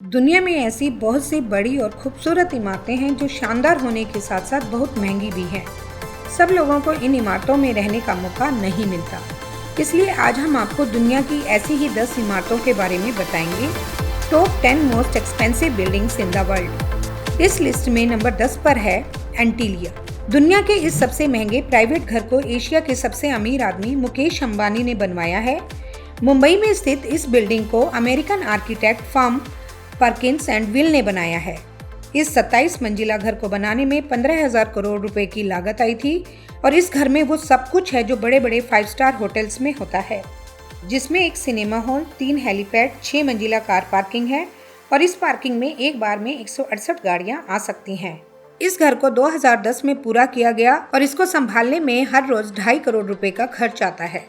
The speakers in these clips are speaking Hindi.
दुनिया में ऐसी बहुत सी बड़ी और खूबसूरत इमारतें हैं जो शानदार होने के साथ साथ बहुत महंगी भी हैं। सब लोगों को इन इमारतों में रहने का मौका नहीं मिलता। इसलिए आज हम आपको दुनिया की ऐसी ही 10 इमारतों के बारे में बताएंगे। Top 10 most expensive buildings in the world. इस लिस्ट में नंबर 10 पर है एंटीलिया। दुनिया के इस सबसे महंगे प्राइवेट घर को एशिया के सबसे अमीर आदमी मुकेश अंबानी ने बनवाया है। मुंबई में स्थित इस बिल्डिंग को American architect firm Perkins and will ने बनाया है। इस 27 मंजिला घर को बनाने में 15,000 करोड़ रुपए की लागत आई थी और इस घर में वो सब कुछ है जो बड़े बड़े 5 स्टार होटल्स में होता है, जिसमें एक सिनेमा हॉल, 3 हेलीपैड, 6 मंजिला कार पार्किंग है और इस पार्किंग में एक बार में 168 गाड़ियां आ सकती हैं। इस घर को 2010 में पूरा किया गया और इसको संभालने में हर रोज 2.5 करोड़ रुपए का खर्च आता है।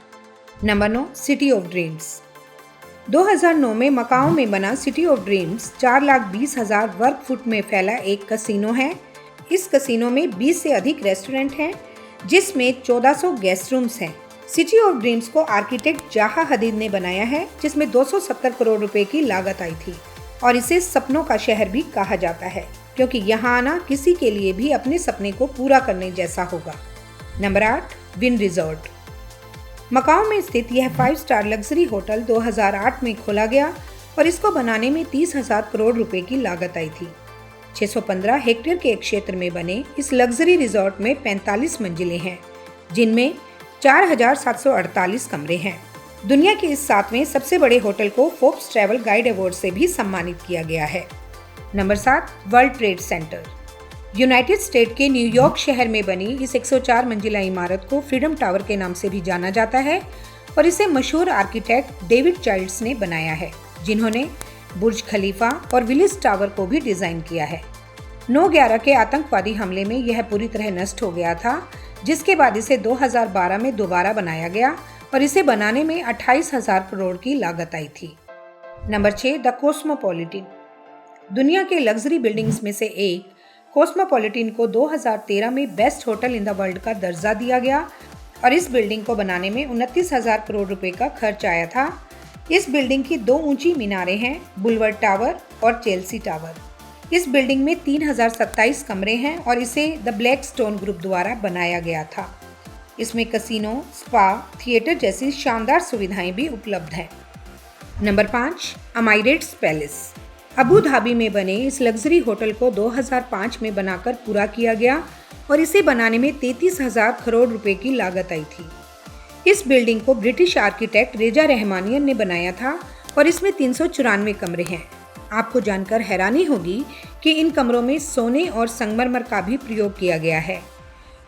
Number 9, city of dreams. 2009 में मकाओ में बना सिटी ऑफ ड्रीम्स 4,20,000 वर्ग फुट में फैला एक कसिनो है। इस कसिनो में 20 से अधिक रेस्टोरेंट हैं, जिसमें 1400 गेस्ट रूम्स हैं। सिटी ऑफ ड्रीम्स को आर्किटेक्ट जाहा हदीद ने बनाया है, जिसमें 270 करोड़ रुपए की लागत आई थी और इसे सपनों का शहर भी कहा जाता है, क्योंकि यहाँ आना किसी के लिए भी अपने सपने को पूरा करने जैसा होगा। Number 8, win resort. मकाओ में स्थित यह 5 स्टार लग्जरी होटल 2008 में खोला गया और इसको बनाने में 30,000 करोड़ रुपए की लागत आई थी। 615 हेक्टेयर के एक क्षेत्र में बने इस लग्जरी रिजॉर्ट में 45 मंजिलें हैं, जिनमें 4,748 कमरे हैं। दुनिया के इस 7वें सबसे बड़े होटल को फोर्ब्स ट्रैवल गाइड अवार्ड से भी सम्मानित किया गया है। Number 7, world trade centre. United state के न्यूयॉर्क शहर में बनी इस 104 मंजिला इमारत को फ्रीडम टावर के नाम से भी जाना जाता है और इसे मशहूर आर्किटेक्ट डेविड चाइल्ड्स ने बनाया है, जिन्होंने बुर्ज खलीफा और विलिस टावर को भी डिजाइन किया है। 9/11 के आतंकवादी हमले में यह पूरी तरह नष्ट हो गया था, जिसके बाद इसे 2012 में दोबारा बनाया गया और इसे बनाने में 28,000 करोड़ की लागत आई थी। Number 6, the cosmopolitan. दुनिया के लग्जरी बिल्डिंग्स में से एक कॉस्मोपॉलिटन को 2013 में best hotel in the world का दर्जा दिया गया और इस बिल्डिंग को बनाने में 29,000 करोड़ रुपए का खर्च आया था। इस बिल्डिंग की 2 ऊंची मीनारें हैं, बुलवर्ड टावर और चेल्सी टावर। इस बिल्डिंग में 3,027 कमरे हैं और इसे द ब्लैक स्टोन ग्रुप द्वारा बनाया गया था। इसमें कसिनो, स्पा, थिएटर जैसी शानदार सुविधाएं भी उपलब्ध हैं। Number 5, Emirates Palace. Abu Dhabi में बने इस लग्जरी होटल को 2005 में बनाकर पूरा किया गया और इसे बनाने में 33,000 करोड़ रुपए की लागत आई थी। इस बिल्डिंग को ब्रिटिश आर्किटेक्ट रेजा रहमानियन ने बनाया था और इसमें 394 कमरे हैं। आपको जानकर हैरानी होगी कि इन कमरों में सोने और संगमरमर का भी प्रयोग किया गया है।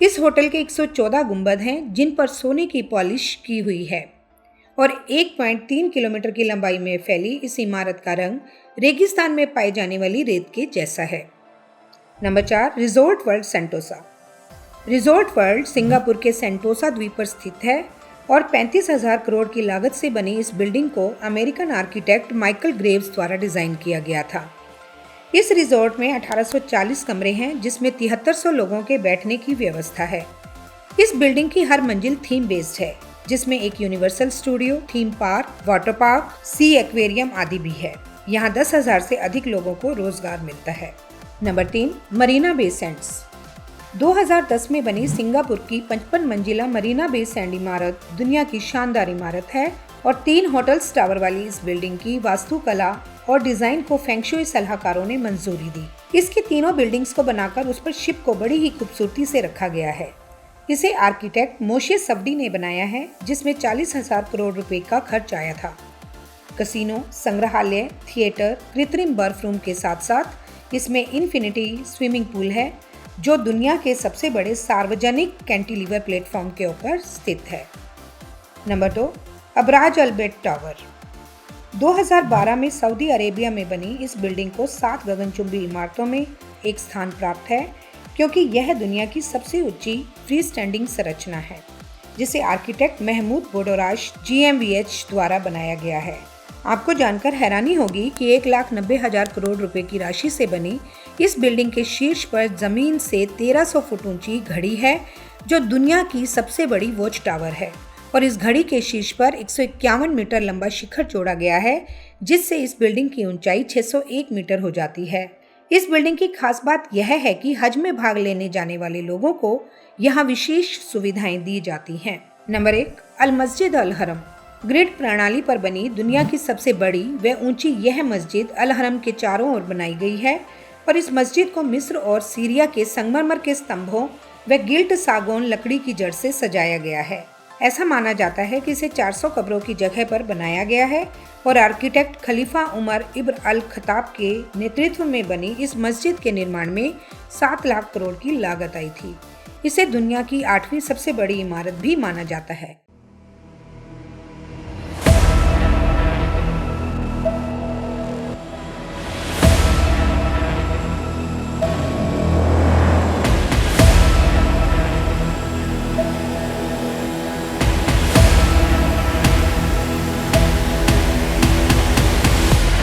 इस होटल के 114 गुंबद हैं, जिन पर सोने की पॉलिश की हुई है और 1.3 किलोमीटर की लंबाई में फैली इस इमारत का रंग रेगिस्तान में पाई जाने वाली रेत के जैसा है। Number 4, resort world Sentosa. Resort world Singapore के सेंटोसा द्वीप पर स्थित है और 35,000 करोड़ की लागत से बनी इस बिल्डिंग को अमेरिकन आर्किटेक्ट माइकल ग्रेव्स द्वारा डिजाइन किया गया था। इस रिजॉर्ट में 1840 कमरे हैं, जिसमें 7300 लोगों के बैठने की व्यवस्था है। इस बिल्डिंग की हर मंजिल थीम बेस्ड है, जिसमें एक universal studio, theme park, water park, sea aquarium आदि भी है। यहाँ 10,000 से अधिक लोगों को रोजगार मिलता है। Number 3, Marina Bay Sands. 2010 में बनी सिंगापुर की 55 मंजिला मरीना बे सैंड इमारत दुनिया की शानदार इमारत है और 3 होटल्स टावर वाली इस बिल्डिंग की वास्तुकला और डिजाइन को फेंगशुई सलाहकारों ने मंजूरी दी। इसकी तीनों बिल्डिंग्स को बनाकर उस पर शिप को बड़ी ही खूबसूरती से रखा गया है। इसे आर्किटेक्ट मोशे सब्डी ने बनाया है, जिसमें 40,000 करोड़ रुपए का खर्च आया था। कसिनो, संग्रहालय, थिएटर, कृत्रिम बर्फ रूम के साथ साथ इसमें इन्फिनिटी स्विमिंग पूल है, जो दुनिया के सबसे बड़े सार्वजनिक कैंटिलीवर प्लेटफॉर्म के ऊपर स्थित है। नंबर 2, अबराज अल बेट टावर। 2012 में सऊदी अरेबिया में बनी इस बिल्डिंग को 7 गगनचुंबी इमारतों में एक स्थान प्राप्त है, क्योंकि यह दुनिया की सबसे ऊंची फ्री स्टैंडिंग संरचना है, जिसे आर्किटेक्ट महमूद बोडोराश GmbH द्वारा बनाया गया है। आपको जानकर हैरानी होगी कि 1,90,000 करोड़ रुपए की राशि से बनी इस बिल्डिंग के शीर्ष पर जमीन से 1300 फुट ऊंची घड़ी है, जो दुनिया की सबसे बड़ी वॉच टावर है और इस घड़ी के शीर्ष पर 151 मीटर लंबा शिखर जोड़ा गया है, जिससे इस बिल्डिंग की ऊंचाई 601 मीटर हो जाती है। इस बिल्डिंग की खास बात यह है कि हज में भाग लेने जाने वाले लोगों को यहाँ विशेष सुविधाएं दी जाती हैं। नंबर 1, अल मस्जिद अल हरम। ग्रिड प्रणाली पर बनी दुनिया की सबसे बड़ी व ऊंची यह मस्जिद अल हरम के चारों ओर बनाई गई है और इस मस्जिद को मिस्र और सीरिया के संगमरमर के स्तंभों व गिल्ट सागौन लकड़ी की जड़ से सजाया गया है। ऐसा माना जाता है कि इसे 400 कब्रों की जगह पर बनाया गया है और आर्किटेक्ट खलीफा उमर इब्न अल खत्ताब के नेतृत्व में बनी इस मस्जिद के निर्माण में 7 लाख करोड़ की लागत आई थी। इसे दुनिया की 8वीं सबसे बड़ी इमारत भी माना जाता है।